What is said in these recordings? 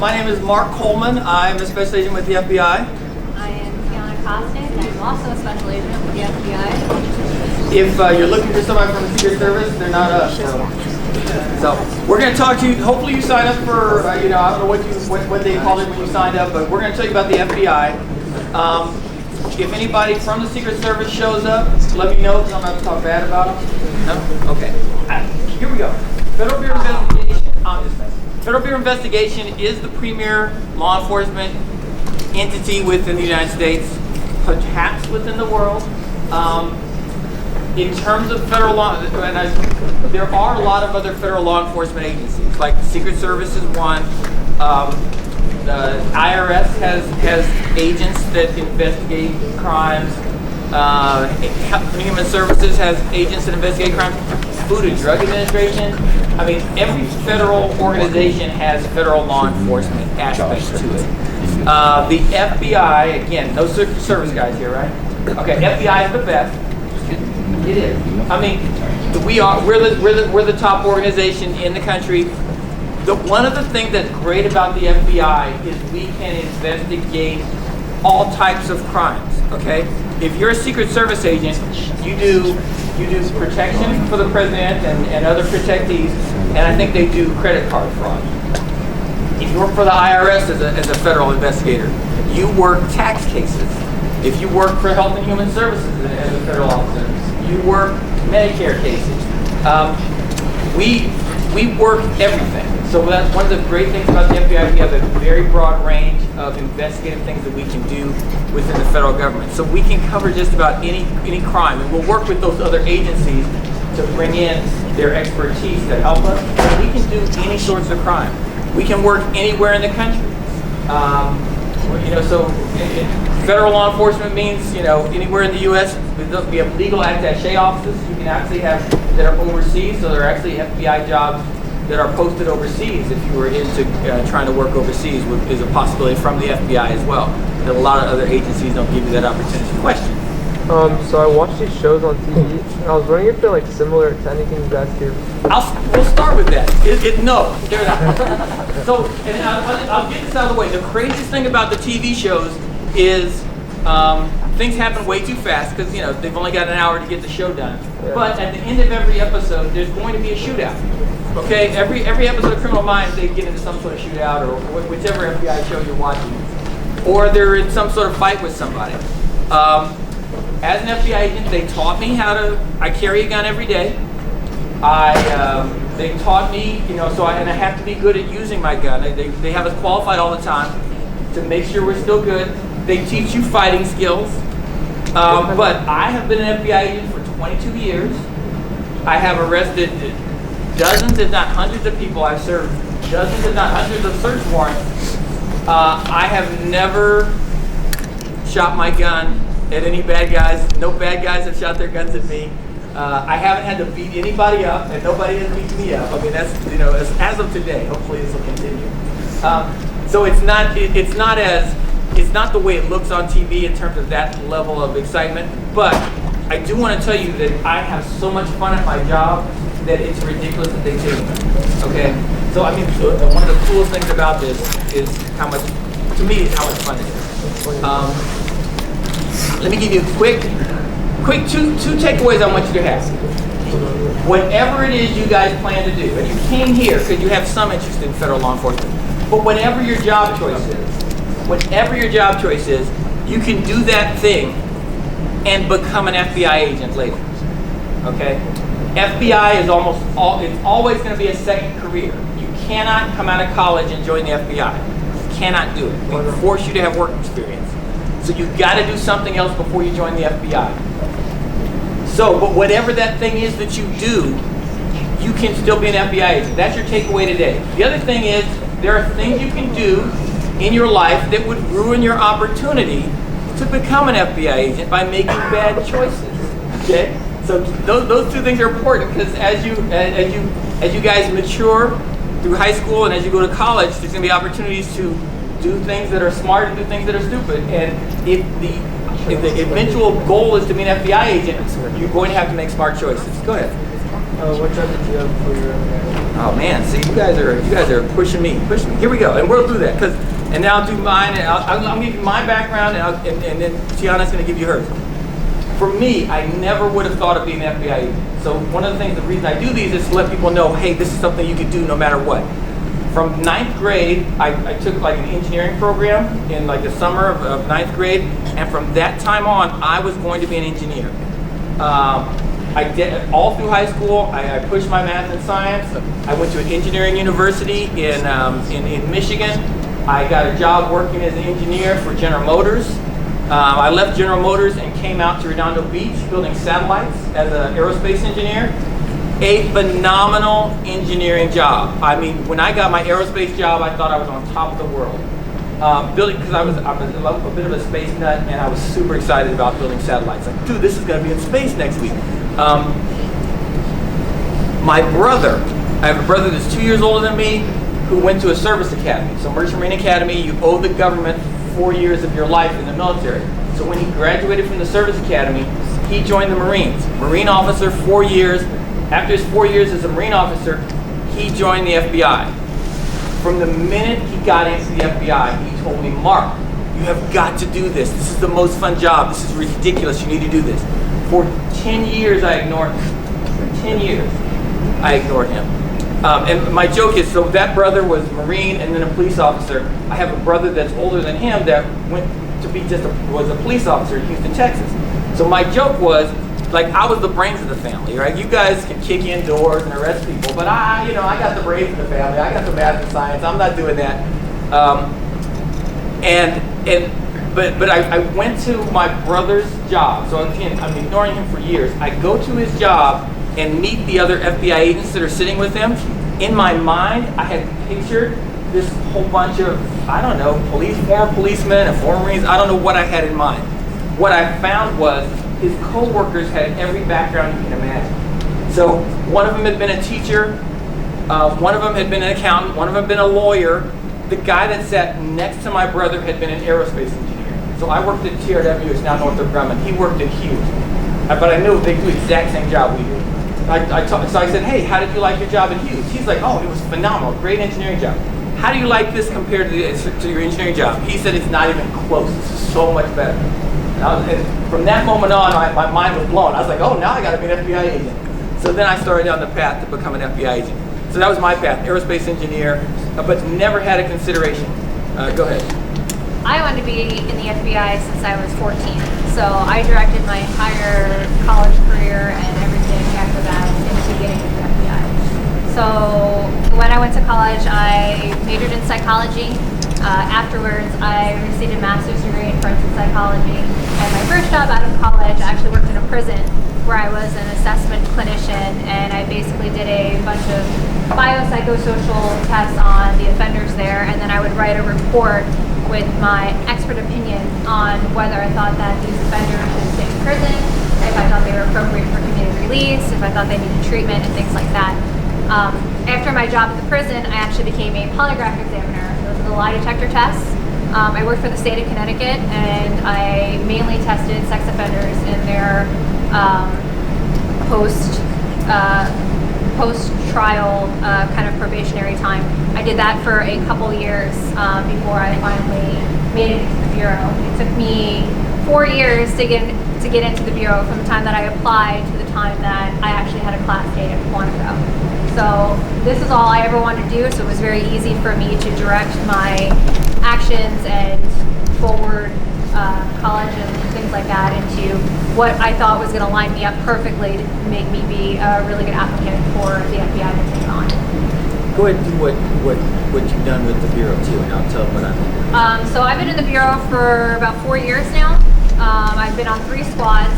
My name is Mark Coleman. I'm a special agent with the FBI. I am Tiana Costas. I'm also a special agent with the FBI. If you're looking for somebody from the Secret Service, they're not us. So we're going to talk to you. Hopefully you sign up for, I don't know what they called it when you signed up, but we're going to tell you about the FBI. If anybody from the Secret Service shows up, let me know because I'm going to talk bad about them. No? Okay. Here we go. Federal Bureau of Investigation. Federal Bureau of Investigation is the premier law enforcement entity within the United States, perhaps within the world. In terms of federal law, there are a lot of other federal law enforcement agencies, like the Secret Service is one. The IRS has agents that investigate crimes. Human Services has agents that investigate crimes. Food and Drug Administration. I mean, every federal organization has federal law enforcement aspects to it. The FBI, again, no Secret Service guys here, right? Okay, FBI is the best. It is. I mean, we're the top organization in the country. One of the things that's great about the FBI is we can investigate all types of crimes. Okay, if you're a Secret Service agent, you do protection for the president and other protectees, and I think they do credit card fraud. If you work for the IRS as a federal investigator, you work tax cases. If you work for Health and Human Services as a federal officer, you work Medicare cases. We work everything. So that's one of the great things about the FBI. We have a very broad range of investigative things that we can do within the federal government. So we can cover just about any crime, and we'll work with those other agencies to bring in their expertise to help us. We can do any sorts of crime. We can work anywhere in the country. So federal law enforcement means, anywhere in the U.S. We have legal attaché offices. You can actually have that are overseas. So there are actually FBI jobs that are posted overseas. If you were into trying to work overseas, is a possibility from the FBI as well. That a lot of other agencies don't give you that opportunity. Question. So I watch these shows on TV, and I was wondering if they're similar to anything you guys do. We'll start with that. No, they're not. So, and I'll get this out of the way. The craziest thing about the TV shows is things happen way too fast because they've only got an hour to get the show done. Yeah. But at the end of every episode, there's going to be a shootout. Okay, every episode of Criminal Minds, they get into some sort of shootout or whichever FBI show you're watching, or they're in some sort of fight with somebody. As an FBI agent, they taught me I carry a gun every day. They taught me, and I have to be good at using my gun. They have us qualified all the time to make sure we're still good. They teach you fighting skills. But I have been an FBI agent for 22 years. I have arrested dozens, if not hundreds of people. I've served dozens, if not hundreds of search warrants. I have never shot my gun at any bad guys. No bad guys have shot their guns at me. I haven't had to beat anybody up, and nobody has beaten me up. I mean, that's as of today. Hopefully, this will continue. So it's not the way it looks on TV in terms of that level of excitement. But I do want to tell you that I have so much fun at my job that it's ridiculous that they take me. Okay, so I mean, one of the coolest things about this is how much fun it is. Let me give you a quick two takeaways I want you to have. Whatever it is you guys plan to do, and you came here because you have some interest in federal law enforcement, but whatever your job choice is, you can do that thing and become an FBI agent later. Okay? FBI is it's always going to be a second career. You cannot come out of college and join the FBI. You cannot do it. We force you to have work experience. So you've got to do something else before you join the FBI. But whatever that thing is that you do, you can still be an FBI agent. That's your takeaway today. The other thing is, there are things you can do in your life that would ruin your opportunity to become an FBI agent by making bad choices. Okay? So those two things are important because as you guys mature through high school and as you go to college, there's going to be opportunities to do things that are smart and do things that are stupid. And if the eventual goal is to be an FBI agent, you're going to have to make smart choices. Go ahead. What job did you have before you were in there? Oh man, see, you guys are pushing me. Here we go, and we'll do that and then I'll do mine, and I'll give you my background, and then Tiana's going to give you hers. For me, I never would have thought of being an FBI agent. So one of the things, the reason I do these is to let people know, hey, this is something you can do no matter what. From 9th grade, I took like an engineering program in like the summer of 9th grade, and from that time on, I was going to be an engineer. I did all through high school. I pushed my math and science. I went to an engineering university in Michigan. I got a job working as an engineer for General Motors. I left General Motors and came out to Redondo Beach building satellites as an aerospace engineer. A phenomenal engineering job. I mean, when I got my aerospace job, I thought I was on top of the world. Building, because I was a bit of a space nut, and I was super excited about building satellites. Like, dude, this is going to be in space next week. My brother, I have a brother that's 2 years older than me, who went to a service academy. So Merchant Marine Academy, you owe the government 4 years of your life in the military. So when he graduated from the service academy, he joined the Marines. Marine officer, 4 years. After his 4 years as a Marine officer, he joined the FBI. From the minute he got into the FBI, he told me, Mark, you have got to do this. This is the most fun job. This is ridiculous. You need to do this. For 10 years, I ignored him. For 10 years, I ignored him. And my joke is, so that brother was Marine and then a police officer. I have a brother that's older than him that went to be was a police officer in Houston, Texas. So my joke was, like, I was the brains of the family, right? You guys can kick in doors and arrest people, but I got the brains of the family. I got the math and science. I'm not doing that. But I went to my brother's job. So again, I'm ignoring him for years. I go to his job and meet the other FBI agents that are sitting with him. In my mind, I had pictured this whole bunch of, I don't know, former policemen and former Marines. I don't know what I had in mind. What I found was his co-workers had every background you can imagine. So one of them had been a teacher, one of them had been an accountant, one of them had been a lawyer. The guy that sat next to my brother had been an aerospace engineer. So I worked at TRW, it's now Northrop Grumman. He worked at Hughes. But I knew they do the exact same job we do. So I said, hey, how did you like your job at Hughes? He's like, oh, it was phenomenal, great engineering job. How do you like this compared to your engineering job? He said, it's not even close, this is so much better. And from that moment on, my mind was blown. I was like, oh, now I gotta be an FBI agent. So then I started down the path to become an FBI agent. So that was my path, aerospace engineer, but never had a consideration. Go ahead. I wanted to be in the FBI since I was 14. So I directed my entire college career and everything after that into getting into the FBI. So when I went to college, I majored in psychology. Afterwards, I received a master's degree in forensic psychology. And my first job out of college, I actually worked in a prison where I was an assessment clinician, and I basically did a bunch of biopsychosocial tests on the offenders there, and then I would write a report with my expert opinion on whether I thought that these offenders should stay in prison, if I thought they were appropriate for community release, if I thought they needed treatment, and things like that. After my job at the prison, I actually became a polygraph examiner. Those are the lie detector tests. I worked for the state of Connecticut, and I mainly tested sex offenders in their post-trial kind of probationary time. I did that for a couple years before I finally made it into the Bureau. It took me 4 years to get into the Bureau, from the time that I applied to the time that I actually had a class date at Quantico. So this is all I ever wanted to do, so it was very easy for me to direct my actions and forward college and things like that into what I thought was going to line me up perfectly to make me be a really good applicant for the FBI to take on. Go ahead and do what you've done with the Bureau too, and I'll tell what I'm doing. So I've been in the Bureau for about 4 years now. I've been on 3 squads.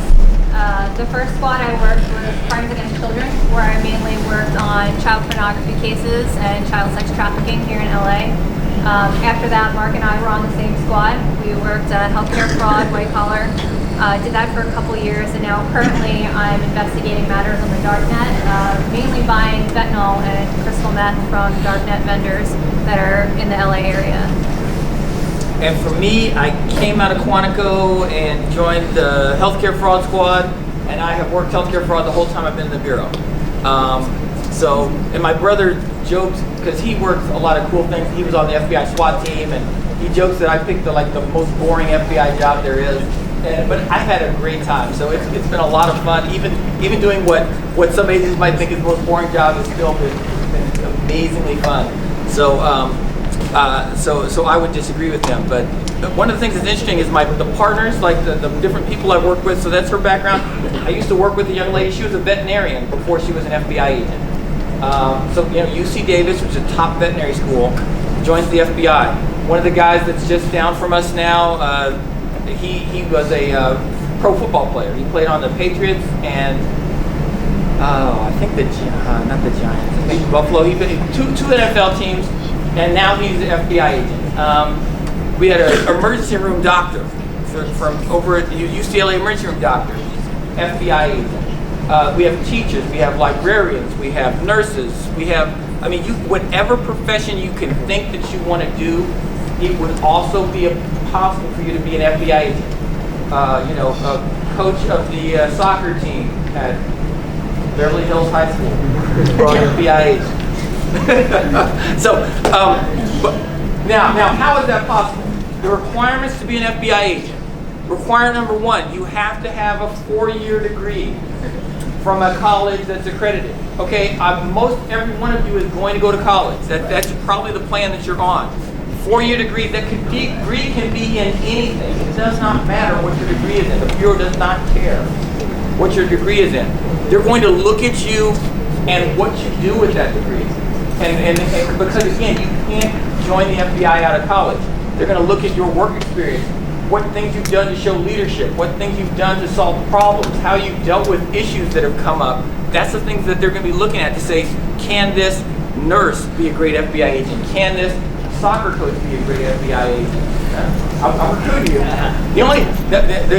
The first squad I worked was Crimes Against Children, where I mainly worked on child pornography cases and child sex trafficking here in LA. After that, Mark and I were on the same squad. We worked healthcare fraud, white collar. Did that for a couple years, and now currently I'm investigating matters on the darknet, mainly buying fentanyl and crystal meth from darknet vendors that are in the LA area. And for me, I came out of Quantico and joined the healthcare fraud squad, and I have worked healthcare fraud the whole time I've been in the Bureau. So, and my brother jokes, because he works a lot of cool things. He was on the FBI SWAT team, and he jokes that I picked the most boring FBI job there is. But I've had a great time. So it's been a lot of fun. Even doing what some agents might think is the most boring job has still been amazingly fun. So so I would disagree with him. But one of the things that's interesting is the partners, like the different people I work with. So that's her background. I used to work with a young lady. She was a veterinarian before she was an FBI agent. So UC Davis, which is a top veterinary school, joins the FBI. One of the guys that's just down from us now, he was a pro football player. He played on the Patriots and I think not the Giants, maybe Buffalo. He played two NFL teams, and now he's an FBI agent. We had an emergency room doctor from over at UCLA, emergency room doctor, FBI agent. We have teachers, we have librarians, we have nurses, we have, whatever profession you can think that you want to do, it would also be possible for you to be an FBI agent. A coach of the soccer team at Beverly Hills High School, FBI agent. But now, how is that possible? The requirements to be an FBI agent. Requirement number 1, you have to have a 4-year degree from a college that's accredited. Okay, every one of you is going to go to college. That's probably the plan that you're on. 4-year degree. Degree can be in anything. It does not matter what your degree is in. The Bureau does not care what your degree is in. They're going to look at you and what you do with that degree. And because again, you can't join the FBI out of college. They're going to look at your work experience, what things you've done to show leadership, what things you've done to solve problems, how you've dealt with issues that have come up. That's the things that they're going to be looking at to say, can this nurse be a great FBI agent? Can this soccer coach be a great FBI agent? I'm recruiting you.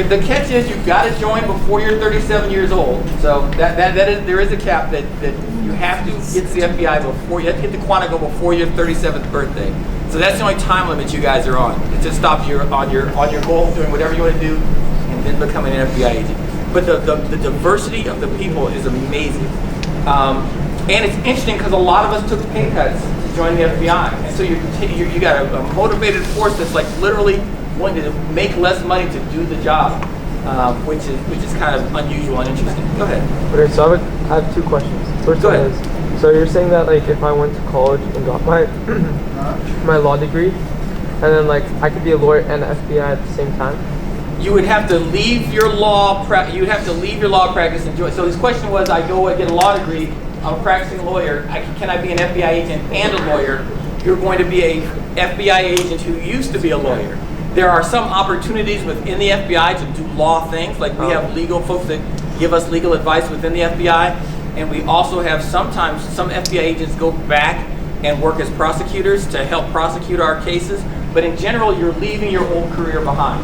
The catch is you've got to join before you're 37 years old. So there is a cap that you have to get to the FBI before you have to get to Quantico before your 37th birthday. So that's the only time limit you guys are on. It just stops you on your goal of doing whatever you want to do and then becoming an FBI agent. But the diversity of the people is amazing. And it's interesting because a lot of us took pay cuts to join the FBI. And so you got a motivated force that's like literally wanting to make less money to do the job, which is kind of unusual and interesting. Go ahead. Okay, so I have 2 questions. First one is, so you're saying that if I went to college and got my my law degree, and then I could be a lawyer and an FBI at the same time? You would have to leave your law practice and join. So his question was, I go and get a law degree, I'm a practicing lawyer, can I be an FBI agent and a lawyer? You're going to be a FBI agent who used to be a lawyer. There are some opportunities within the FBI to do law things, like we have legal folks that give us legal advice within the FBI, and we also have sometimes some FBI agents go back and work as prosecutors to help prosecute our cases, but in general, you're leaving your old career behind.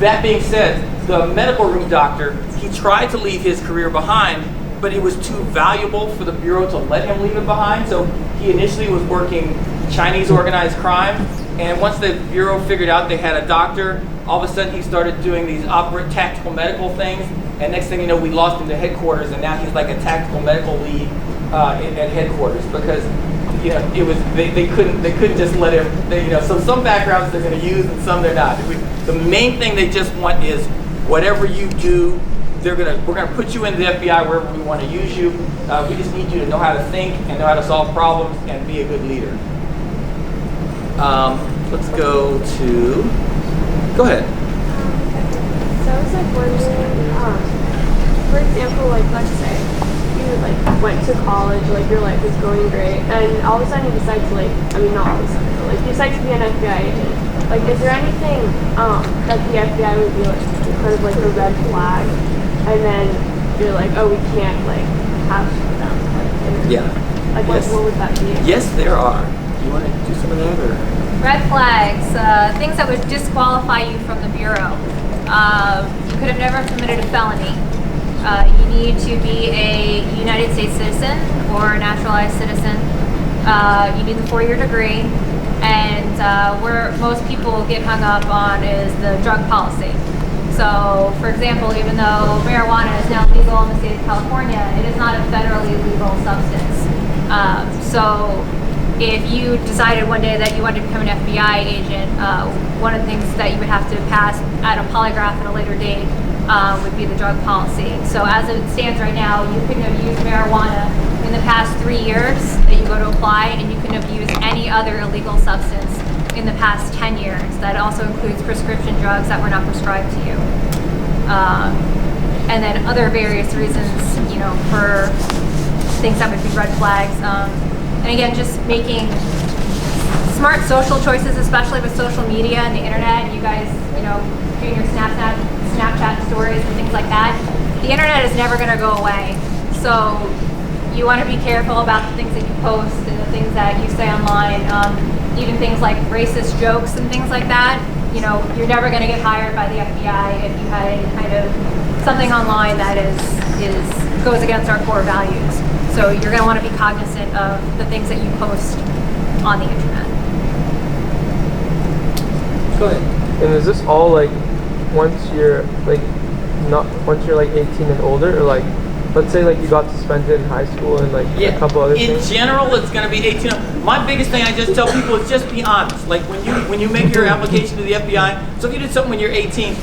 That being said, the medical room doctor, he tried to leave his career behind, but it was too valuable for the Bureau to let him leave it behind. So he initially was working Chinese organized crime, and once the Bureau figured out they had a doctor, all of a sudden he started doing these tactical medical things, and next thing you know, we lost him to headquarters, and now he's like a tactical medical lead at headquarters because it was they couldn't just let him. So some backgrounds they're going to use and some they're not. The main thing they just want is whatever you do, we're gonna put you into the FBI wherever we want to use you. We just need you to know how to think and know how to solve problems and be a good leader. Let's go ahead. So I was wondering, for example, let's say you went to college, your life is going great, and all of a sudden you decide to not all of a sudden, but you decide to be an FBI agent. Is there anything that the FBI would be kind of a red flag, and then you're oh, we can't have them interview? Yeah. Yes. What would that be? Yes, there are. Do you want to do some of that or? Red flags, things that would disqualify you from the Bureau. You could have never committed a felony. You need to be a United States citizen or a naturalized citizen. You need the 4-year degree. And where most people get hung up on is the drug policy. So, for example, even though marijuana is now legal in the state of California, it is not a federally legal substance. So, if you decided one day that you wanted to become an FBI agent, one of the things that you would have to pass at a polygraph at a later date would be the drug policy. So as it stands right now, you couldn't have used marijuana in the past 3 years that you go to apply, and you couldn't have used any other illegal substance in the past 10 years. That also includes prescription drugs that were not prescribed to you. And then other various reasons, you know, for things that would be red flags. And again, just making smart social choices, especially with social media and the internet, and you guys, you know, doing your Snapchat stories and things like that. The internet is never going to go away. So you want to be careful about the things that you post and the things that you say online. Even things like racist jokes and things like that. You know, you're never going to get hired by the FBI if you had any kind of something online that goes against our core values. So you're going to want to be cognizant of the things that you post on the internet. Go ahead. And is this all like once you're like 18 and older, or like let's say like you got suspended in high school and like a couple other things? In general, it's going to be 18. My biggest thing I just tell people is just be honest. Like when you make your application to the FBI, so if you did something when you're 18,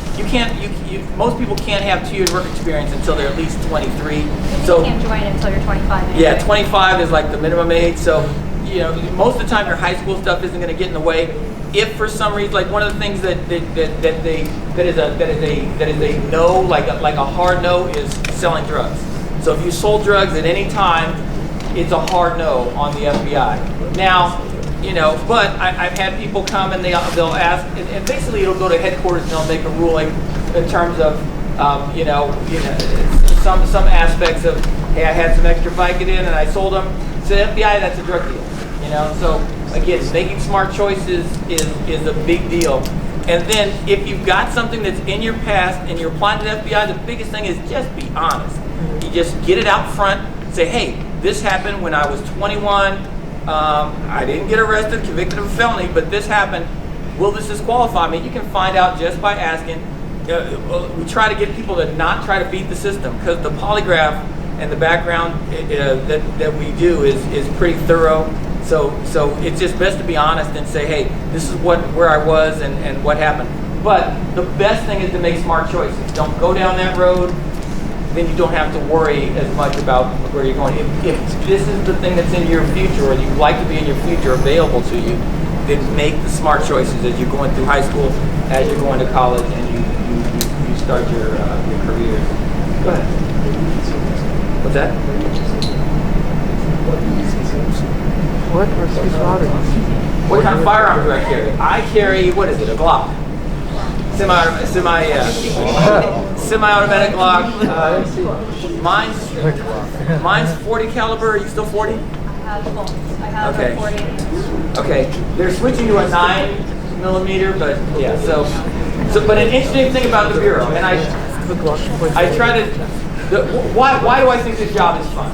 most people can't have 2 years work experience until they're at least 23. So you can't join until you're 25. Anyway. Yeah, 25 is like the minimum age. So you know, most of the time your high school stuff isn't going to get in the way. If for some reason, like one of the things that is a no, like a hard no, is selling drugs. So if you sold drugs at any time, it's a hard no on the FBI. Now, you know, but I've had people come and they'll ask, and basically it'll go to headquarters and they'll make a ruling in terms of, some aspects of, hey, I had some extra Vicodin and I sold them to the FBI. That's a drug deal. You know, so again, making smart choices is a big deal. And then if you've got something that's in your past and you're applying to the FBI, the biggest thing is just be honest. You just get it out front. Say, hey, this happened when I was 21. I didn't get arrested, convicted of a felony, but this happened. Will this disqualify me? You can find out just by asking. We try to get people to not try to beat the system, because the polygraph and the background that we do is pretty thorough. So it's just best to be honest and say, hey, this is where I was and what happened. But the best thing is to make smart choices. Don't go down that road. Then you don't have to worry as much about where you're going. If this is the thing that's in your future, or you'd like to be in your future available to you, then make the smart choices as you're going through high school, as you're going to college, and you start your career. Go ahead. What's that? What kind of firearm do I carry? I carry, what is it, a Glock? Semi-automatic Glock. Mine's 40 caliber. Are you still 40? I have both. I have Okay. a 40. Okay. They're switching to a 9mm, but yeah. So, but an interesting thing about the bureau, and I try to. Why do I think this job is fun?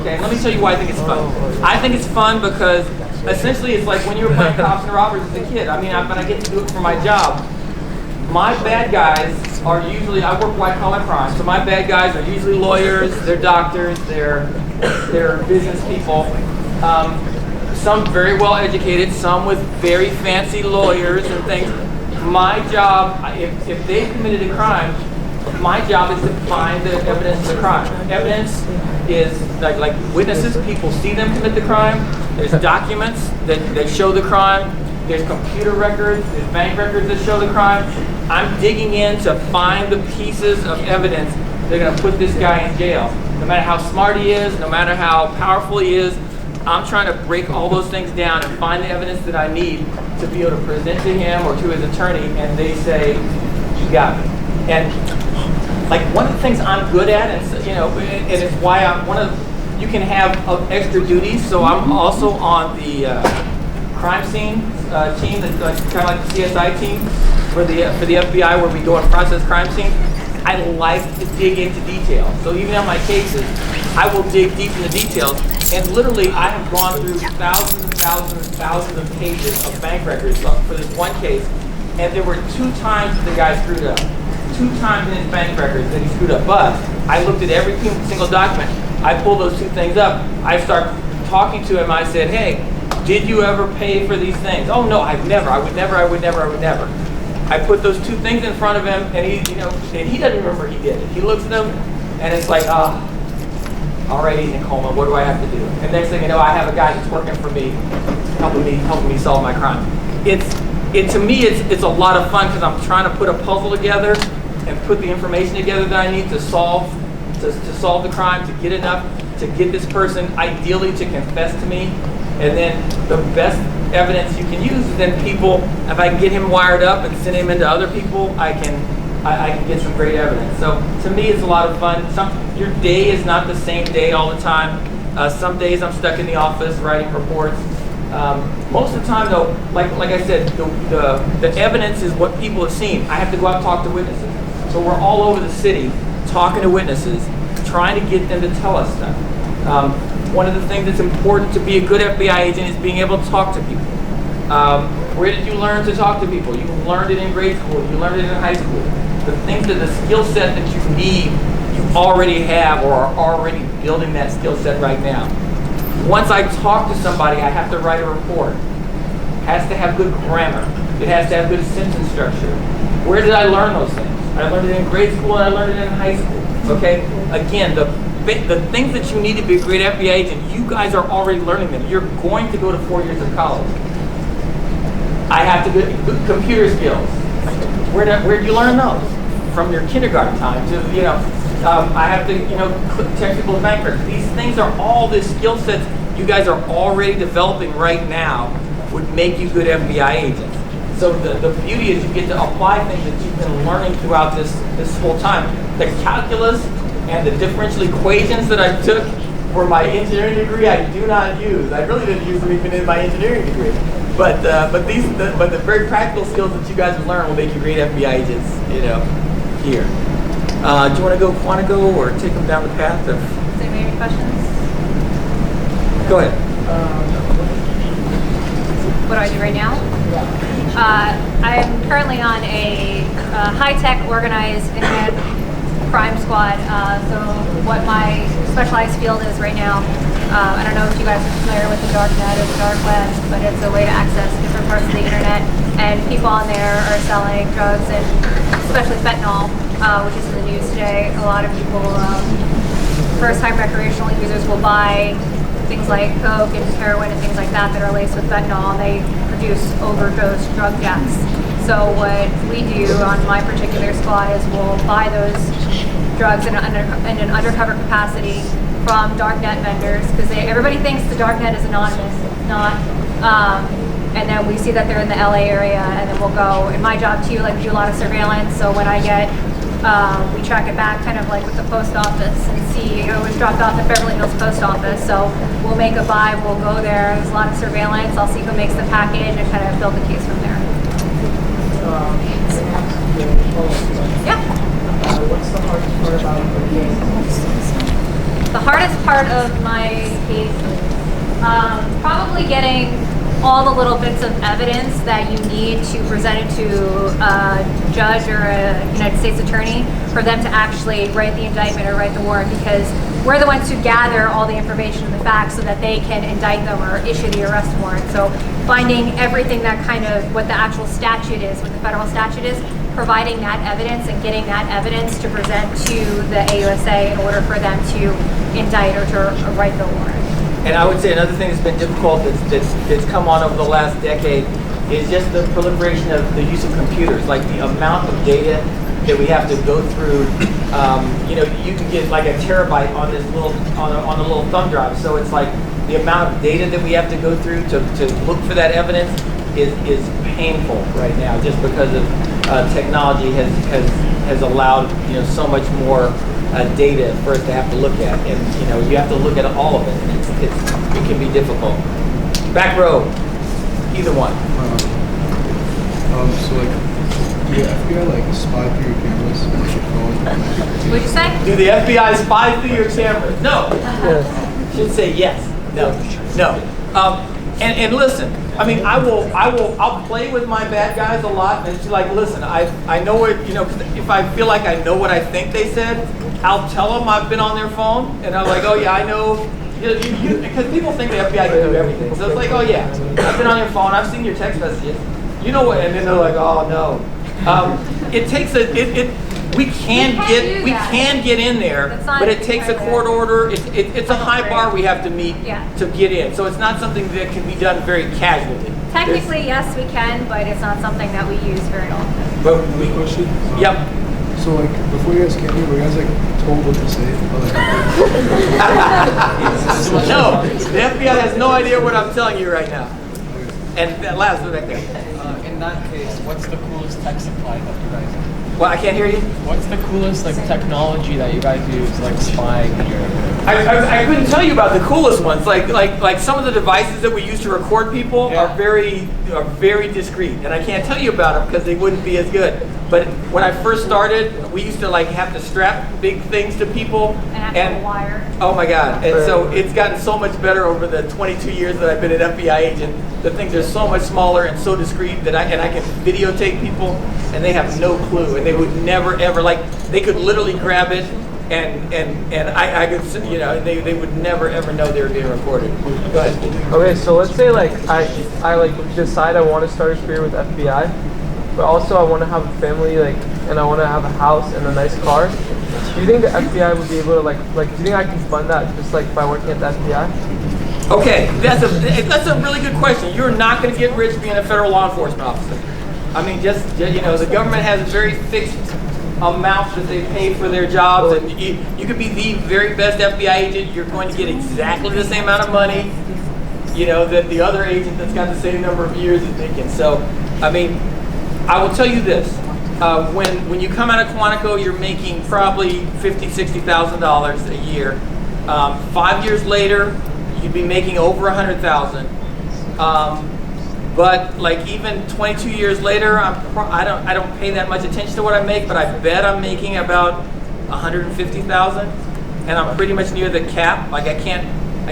Okay, let me tell you why I think it's fun. I think it's fun because essentially it's like when you were playing cops and robbers as a kid. I mean, but I get to do it for my job. My bad guys are usually, I work white collar crime, so my bad guys are usually lawyers, they're doctors, they're business people. Some very well educated, some with very fancy lawyers and things. My job, if they committed a crime, my job is to find the evidence of the crime. Evidence is like witnesses, people see them commit the crime. There's documents that show the crime. There's computer records, there's bank records that show the crime. I'm digging in to find the pieces of evidence that are going to put this guy in jail. No matter how smart he is, no matter how powerful he is, I'm trying to break all those things down and find the evidence that I need to be able to present to him or to his attorney, and they say, you got me. And like one of the things I'm good at, and it's why you can have extra duties. So I'm also on the crime scene team, that's kind of like the CSI team for the FBI, where we go and process crime scenes. I like to dig into detail. So even on my cases, I will dig deep into details. And literally, I have gone through thousands and thousands and thousands of pages of bank records for this one case. And there were 2 times that the guy screwed up. 2 times in his bank records that he screwed up. But I looked at every single document. I pulled those 2 things up. I start talking to him. I said, hey, did you ever pay for these things? Oh no, I've never. I would never. I put those 2 things in front of him, and he, and he doesn't remember he did it. He looks at them, and it's like, all right, he's in coma. What do I have to do? And next thing you know, I have a guy that's working for me, helping me solve my crime. To me, it's a lot of fun because I'm trying to put a puzzle together and put the information together that I need to solve the crime, to get enough, to get this person ideally to confess to me. And then the best evidence you can use is then people, if I can get him wired up and send him into other people, I can get some great evidence. So to me, it's a lot of fun. Your day is not the same day all the time. Some days I'm stuck in the office writing reports. Most of the time, though, like I said, the evidence is what people have seen. I have to go out and talk to witnesses. So we're all over the city talking to witnesses, trying to get them to tell us stuff. One of the things that's important to be a good FBI agent is being able to talk to people. Where did you learn to talk to people? You learned it in grade school. You learned it in high school. The things that the skill set that you need, you already have or are already building that skill set right now. Once I talk to somebody, I have to write a report. It has to have good grammar. It has to have good sentence structure. Where did I learn those things? I learned it in grade school and I learned it in high school. Okay? Again, the things that you need to be a great FBI agent, you guys are already learning them. You're going to go to 4 years of college. I have to get good computer skills. Where'd you learn those? From your kindergarten time to, I have to, check people's bank records. These things are all the skill sets you guys are already developing right now would make you good FBI agents. So the beauty is you get to apply things that you've been learning throughout this whole time. The calculus and the differential equations that I took for my engineering degree, I do not use. I really didn't use them even in my engineering degree. But the very practical skills that you guys have learned will make you great FBI agents, here. Do you want to go or take them down the path of? Does anybody have any questions? Go ahead. What do I do right now? I'm currently on a high-tech organized internet crime squad. So what my specialized field is right now, I don't know if you guys are familiar with the dark net or the dark web, but it's a way to access different parts of the internet. And people on there are selling drugs, and especially fentanyl, which is in the news today. A lot of people, first-time recreational users, will buy things like coke and heroin and things like that that are laced with fentanyl, and they produce overdose drug deaths. So what we do on my particular squad is we'll buy those drugs in an undercover capacity from darknet vendors, because everybody thinks the darknet is anonymous. It's not. And then we see that they're in the LA area, and then we'll go. And my job too, we do a lot of surveillance. So when I get, we track it back, kind of like with the post office, and see it was dropped off at Beverly Hills Post Office. So we'll make a buy, we'll go there. There's a lot of surveillance. I'll see who makes the package and kind of build the case from there. Yeah. What's the hardest part about the case? The hardest part of my case, probably getting all the little bits of evidence that you need to present it to a judge or a United States attorney for them to actually write the indictment or write the warrant, because we're the ones who gather all the information and the facts so that they can indict them or issue the arrest warrant. So finding everything that kind of what the actual statute is, what the federal statute is, providing that evidence and getting that evidence to present to the AUSA in order for them to indict or to write the warrant. And I would say another thing that's been difficult that's come on over the last decade is just the proliferation of the use of computers, like the amount of data that we have to go through. You can get like a terabyte on this on a little thumb drive. So it's like the amount of data that we have to go through to look for that evidence is painful right now, just because of technology has allowed so much more data for us to have to look at, and you have to look at all of it. And it can be difficult. Back row, either one. The FBI spy through your cameras on your phone? What'd you say? Do the FBI spy through your cameras? No. Should say yes. No. And listen, I mean, I'll play with my bad guys a lot, and it's like, listen, I know what, 'cause if I feel like I know what I think they said, I'll tell them I've been on their phone, and I'm like, oh yeah, I know, because people think the FBI can do everything. So it's like, oh yeah, I've been on your phone, I've seen your text messages, you know what, and then they're like, oh no. It takes we can get in there, but it takes a court order. It's a high bar we have to meet to get in. So it's not something that can be done very casually. Technically, yes, we can, but it's not something that we use very often. But Quick question. Yep. So like before you guys came here, were you guys like told what to say? Or, like, No, the FBI has no idea what I'm telling you right now. And that last one back there. In that case, what's the coolest tech supply that you guys have? Well, I can't hear you. What's the coolest like technology that you guys use, like spying here? I couldn't tell you about the coolest ones. Like some of the devices that we use to record people are very discreet, and I can't tell you about them because they wouldn't be as good. But when I first started, we used to like have to strap big things to people And wire. Oh my God! And so it's gotten so much better over the 22 years that I've been an FBI agent. The things are so much smaller and so discreet that I can videotape people, and they have no clue, and they would never ever they could literally grab it, and I could they would never ever know they were being recorded. Go ahead. Okay, so let's say like I decide I want to start a career with FBI, but also I want to have a family and I want to have a house and a nice car. Do you think the FBI would be able to do you think I can fund that just by working at the FBI? Okay, that's a really good question. You're not going to get rich being a federal law enforcement officer. I mean, the government has very fixed amounts that they pay for their jobs, and you could be the very best FBI agent. You're going to get exactly the same amount of money, that the other agent that's got the same number of years is making. So, I mean, I will tell you this: when you come out of Quantico, you're making probably $50,000-$60,000 a year. 5 years later, you'd be making over $100,000. But even 22 years later, I don't pay that much attention to what I make, but I bet I'm making about $150,000, and I'm pretty much near the cap. I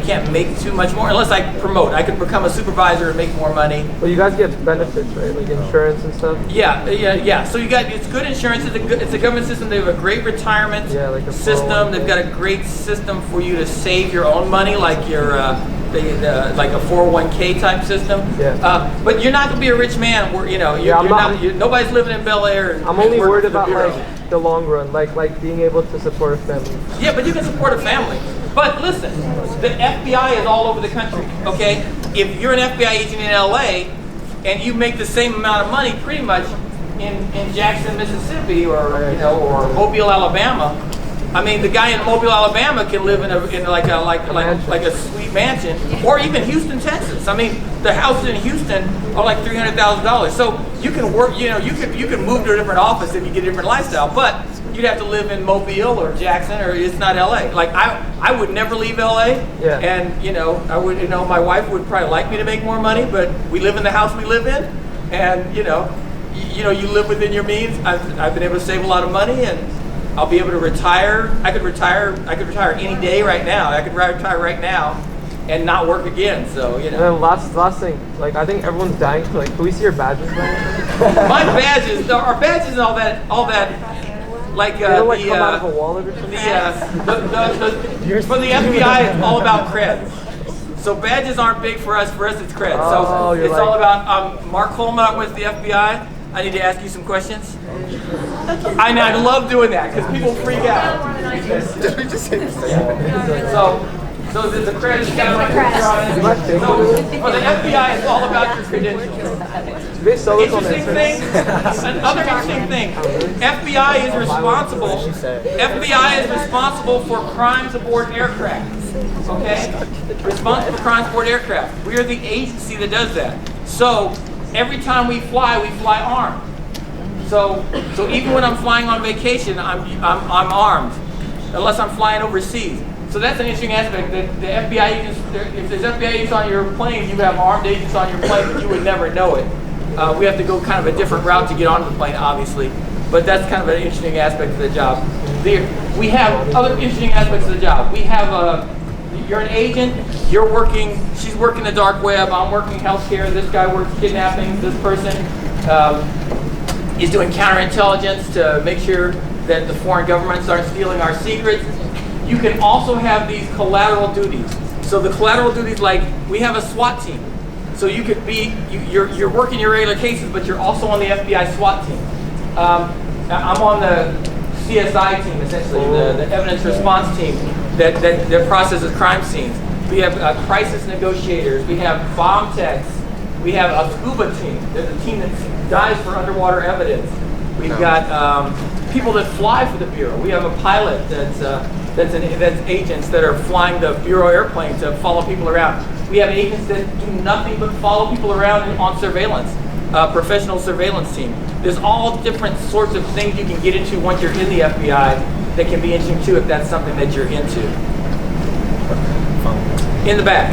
can't make too much more unless I promote. I could become a supervisor and make more money. Well, you guys get benefits, right? Like insurance and stuff. Yeah. So it's good insurance. It's a government system. They have a great retirement system. They've got a great system for you to save your own money, like your like a 401k type system. Yeah. But you're not gonna be a rich man. Nobody's living in Bel Air. I'm only worried about the long run, like being able to support a family. Yeah, but you can support a family. But listen, the FBI is all over the country. Okay, if you're an FBI agent in LA and you make the same amount of money, pretty much in Jackson, Mississippi, or Mobile, Alabama. I mean, the guy in Mobile, Alabama can live in a sweet mansion, or even Houston, Texas. I mean, the houses in Houston are like $300,000. So you can work, you can move to a different office if you get a different lifestyle, but you'd have to live in Mobile or Jackson, or it's not LA. Like I would never leave LA, and I would, my wife would probably like me to make more money, but we live in the house we live in, and you live within your means. I've been able to save a lot of money, and I'll be able to retire. I could retire any day right now. I could retire right now and not work again. So And then last thing, I think everyone's dying to can we see your badges now? My badges, our badges and all that. Like come out of a wallet or something. For the FBI, it's all about creds. So badges aren't big for us. For us, it's creds. So it's all about. Mark Holma with the FBI. I need to ask you some questions. I love doing that because people freak out. So the credits kind of for the FBI, it's all about your credentials. Interesting thing. Another interesting thing. FBI is responsible for crimes aboard aircraft. Okay, responsible for crimes aboard aircraft. We are the agency that does that. So every time we fly armed. So even when I'm flying on vacation, I'm armed, unless I'm flying overseas. So that's an interesting aspect. That the FBI agents, if there's FBI agents on your plane, you have armed agents on your plane, but you would never know it. We have to go kind of a different route to get onto the plane, obviously. But that's kind of an interesting aspect of the job. We have other interesting aspects of the job. We have you're an agent, you're working, she's working the dark web, I'm working healthcare, this guy works kidnapping, this person is doing counterintelligence to make sure that the foreign governments aren't stealing our secrets. You can also have these collateral duties. So the collateral duties, like we have a SWAT team. So you could be, you're working your regular cases, but you're also on the FBI SWAT team. I'm on the CSI team, essentially, the evidence response team that processes crime scenes. We have crisis negotiators. We have bomb techs. We have a scuba team. There's a team that dives for underwater evidence. We've got people that fly for the Bureau. We have a pilot that's agents that are flying the Bureau airplane to follow people around. We have agents that do nothing but follow people around on surveillance, professional surveillance team. There's all different sorts of things you can get into once you're in the FBI that can be interesting too if that's something that you're into. In the back.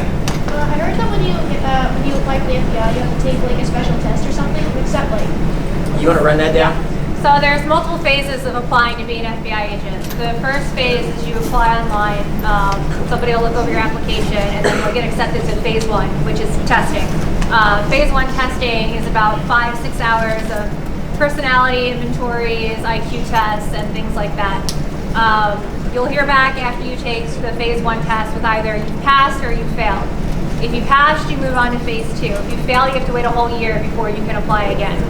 I heard that when you apply for the FBI, you have to take like a special test or something. Except like. You want to run that down? So there's multiple phases of applying to be an FBI agent. The first phase is you apply online. Somebody will look over your application, and then you'll get accepted to phase 1, which is testing. Phase 1 testing is about 5-6 hours of personality inventories, IQ tests, and things like that. You'll hear back after you take the phase 1 test with either you passed or you failed. If you passed, you move on to phase 2. If you fail, you have to wait a whole year before you can apply again.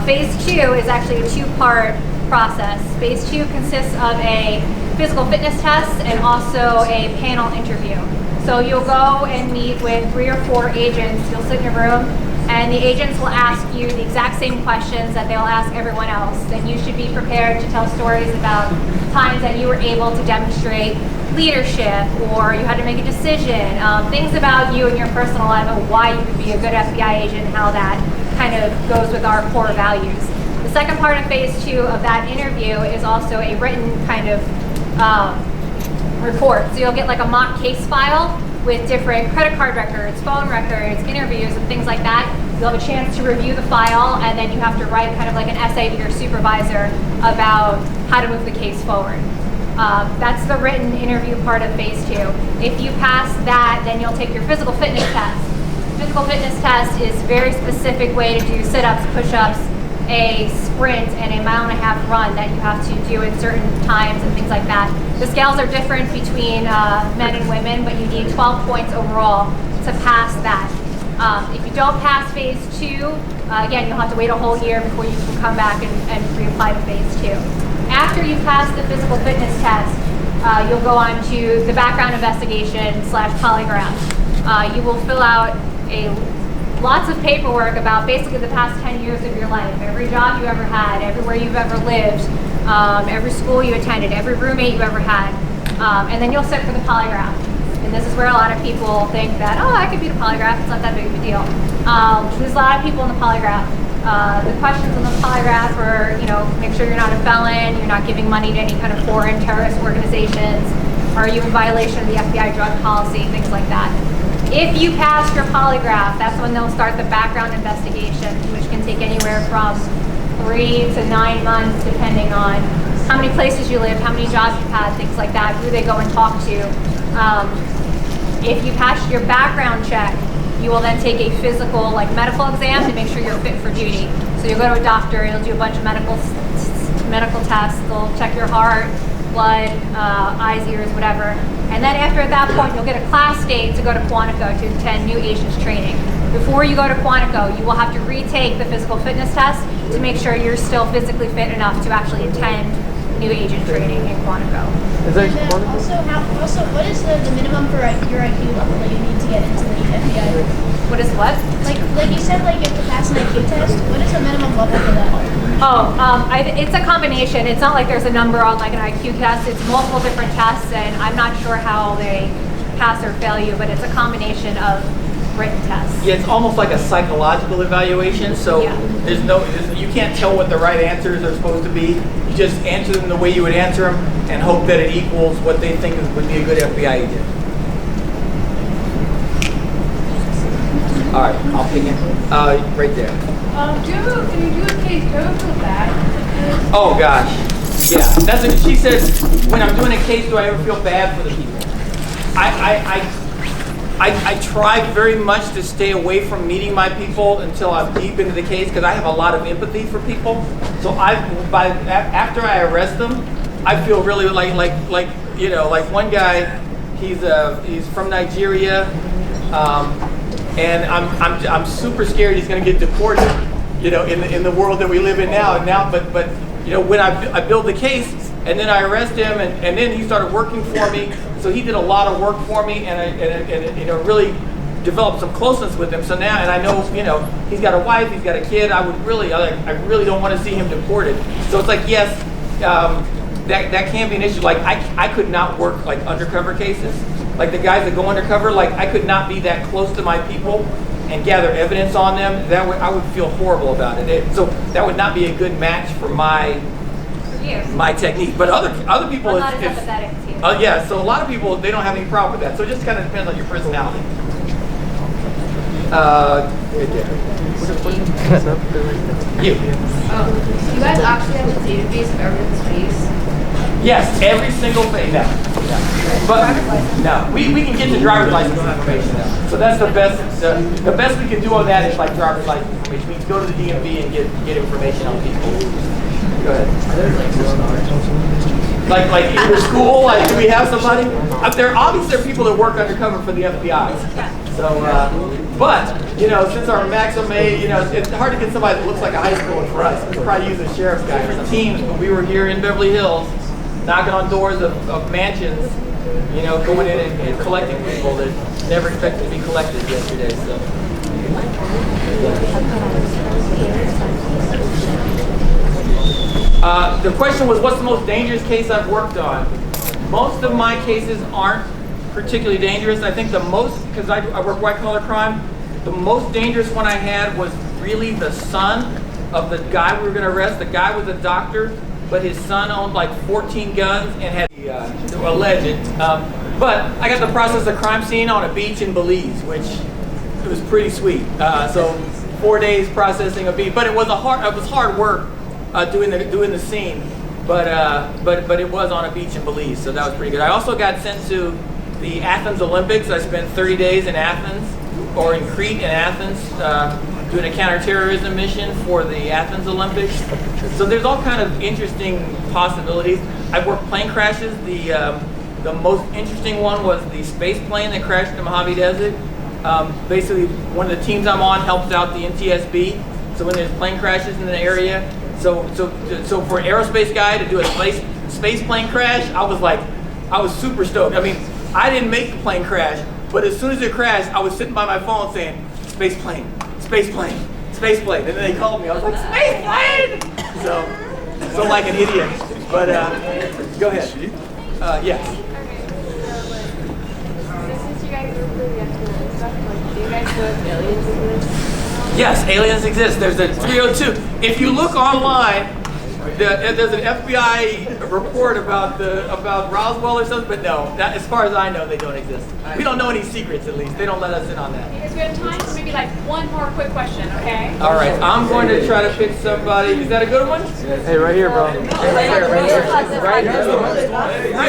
Phase 2 is actually a 2-part process. Phase 2 consists of a physical fitness test and also a panel interview. So you'll go and meet with 3 or 4 agents. You'll sit in a room, and the agents will ask you the exact same questions that they'll ask everyone else. And you should be prepared to tell stories about times that you were able to demonstrate leadership, or you had to make a decision, things about you and your personal life and why you could be a good FBI agent and how that kind of goes with our core values. The second part of phase 2 of that interview is also a written kind of report. So you'll get like a mock case file with different credit card records, phone records, interviews, and things like that. You'll have a chance to review the file, and then you have to write kind of like an essay to your supervisor about how to move the case forward. That's the written interview part of phase 2. If you pass that, then you'll take your physical fitness test. Physical fitness test is a very specific way to do sit-ups, push-ups, a sprint, and a 1.5-mile run that you have to do at certain times and things like that. The scales are different between men and women, but you need 12 points overall to pass that. If you don't pass phase 2, again, you'll have to wait a whole year before you can come back and reapply to phase 2. After you pass the physical fitness test, you'll go on to the background investigation / polygraph. You will fill out lots of paperwork about basically the past 10 years of your life, every job you ever had, everywhere you've ever lived, every school you attended, every roommate you ever had, and then you'll sit for the polygraph. And this is where a lot of people think that, oh, I could beat a polygraph, it's not that big of a deal. There's a lot of people in the polygraph. The questions in the polygraph are, make sure you're not a felon, you're not giving money to any kind of foreign terrorist organizations, are you in violation of the FBI drug policy, things like that. If you pass your polygraph, that's when they'll start the background investigation, which can take anywhere from 3 to 9 months, depending on how many places you live, how many jobs you've had, things like that, who they go and talk to. If you pass your background check, you will then take a physical, medical exam to make sure you're fit for duty. So you'll go to a doctor, he'll do a bunch of medical tests, they'll check your heart, blood, eyes, ears, whatever. And then after at that point, you'll get a class date to go to Quantico to attend new agents training. Before you go to Quantico, you will have to retake the physical fitness test to make sure you're still physically fit enough to actually attend new agent training in Quantico. Is that And then also, what is the minimum for your IQ level that you need to get into the FBI? What is what? Like you said, you have to pass an IQ test. What is the minimum level for that? It's a combination. It's not like there's a number on an IQ test. It's multiple different tests, and I'm not sure how they pass or fail you, but it's a combination of written tests. Yeah, it's almost like a psychological evaluation. So you can't tell what the right answers are supposed to be. You just answer them the way you would answer them and hope that it equals what they think would be a good FBI agent. All right, I'll pick it. Right there. When you do a case, do you ever feel bad? Oh gosh, yeah. She says, when I'm doing a case, do I ever feel bad for the people? I try very much to stay away from meeting my people until I'm deep into the case because I have a lot of empathy for people. So after I arrest them, I feel really like one guy, he's from Nigeria, and I'm super scared he's going to get deported, in the world that we live in now. But when I build the case and then I arrest him and then he started working for me, so he did a lot of work for me and really developed some closeness with him. So now, and I know, he's got a wife, he's got a kid. I really don't want to see him deported. So it's like, yes, that can be an issue. Like I could not work like undercover cases. Like the guys that go undercover, like I could not be that close to my people and gather evidence on them. I would feel horrible about it. So that would not be a good match for my technique. But other people, I'm not as empathetic to you. yeah. So a lot of people, they don't have any problem with that. So it just kind of depends on your personality. You. You guys actually have a database of everyone's face? Yes, every single thing. No. But no, we can get the driver's license information now. So that's the best. The best we can do on that is like driver's license information. We can go to the DMV and get information on people. Go ahead. Like in your school, like do we have somebody? There obviously are people that work undercover for the FBI. So, but since our maximum age, it's hard to get somebody that looks like a high schooler for us. We probably use a sheriff's guy for teams. When we were here in Beverly Hills, knocking on doors of mansions, going in and collecting people that never expected to be collected yesterday. So. The question was, what's the most dangerous case I've worked on? Most of my cases aren't particularly dangerous. I think the most, because I work white collar crime, the most dangerous one I had was really the son of the guy we were going to arrest. The guy was a doctor, but his son owned like 14 guns and had alleged. But I got to process a crime scene on a beach in Belize, which it was pretty sweet. So 4 days processing a beach, but it was hard work doing the scene. But it was on a beach in Belize, so that was pretty good. I also got sent to the Athens Olympics. I spent 30 days in Athens, or in Crete in Athens, doing a counterterrorism mission for the Athens Olympics. So there's all kind of interesting possibilities. I've worked plane crashes. The most interesting one was the space plane that crashed in the Mojave Desert. Basically, one of the teams I'm on helps out the NTSB. So when there's plane crashes in the area, so for an aerospace guy to do a space plane crash, I was super stoked. I mean, I didn't make the plane crash, but as soon as it crashed, I was sitting by my phone saying, space plane, space plane, space plane. And then they called me. I was like, space plane! So like an idiot. But go ahead. Yes. Since you guys work with the FBI and stuff, do you guys know if aliens exist? Yes, aliens exist. There's a 302. If you look online, there's an FBI report about Roswell or something, but no, as far as I know, they don't exist. We don't know any secrets, at least. They don't let us in on that. Because we have time for maybe like one more quick question, okay? All right, I'm going to try to pick somebody. Is that a good one? Hey, right here, bro. Right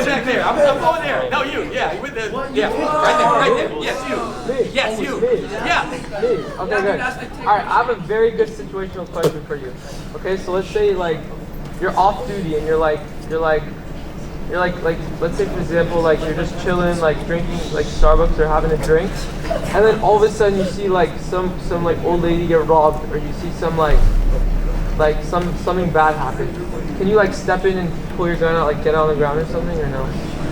back there. I'm going there. No, you. Yeah, you with the. Yeah, right there. Yes, you. Yes, you. Yeah. Okay, good. All right, I have a very good situational question for you. Okay, so let's say like you're off duty and you're like let's say for example like you're just chilling, like drinking like Starbucks or having a drink, and then all of a sudden you see like some like old lady get robbed, or you see some something bad happen. Can you like step in and pull your gun out, like get on the ground or something, or no?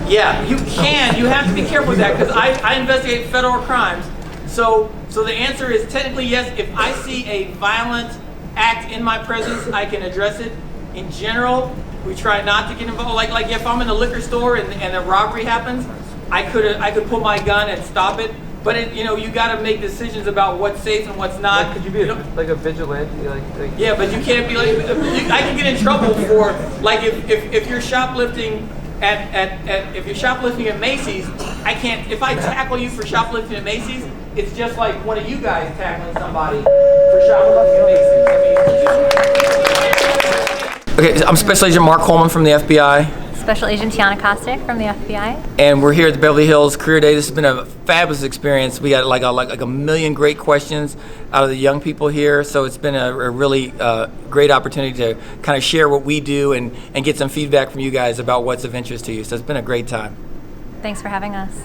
Yeah, you can. You have to be careful with that because I investigate federal crimes. So the answer is technically yes. If I see a violent act in my presence, I can address it. In general, we try not to get involved. Like if I'm in the liquor store and a robbery happens, I could pull my gun and stop it. But you got to make decisions about what's safe and what's not. Like, could you be like a vigilante? Like yeah, but you can't be like. I can get in trouble for like if you're shoplifting if you're shoplifting at Macy's. I can't. If I tackle you for shoplifting at Macy's, it's just like one of you guys tackling somebody for shoplifting at Macy's. Okay, I'm Special Agent Mark Coleman from the FBI. Special Agent Tiana Kostick from the FBI. And we're here at the Beverly Hills Career Day. This has been a fabulous experience. We got like a million great questions out of the young people here. So it's been a really great opportunity to kind of share what we do and get some feedback from you guys about what's of interest to you. So it's been a great time. Thanks for having us.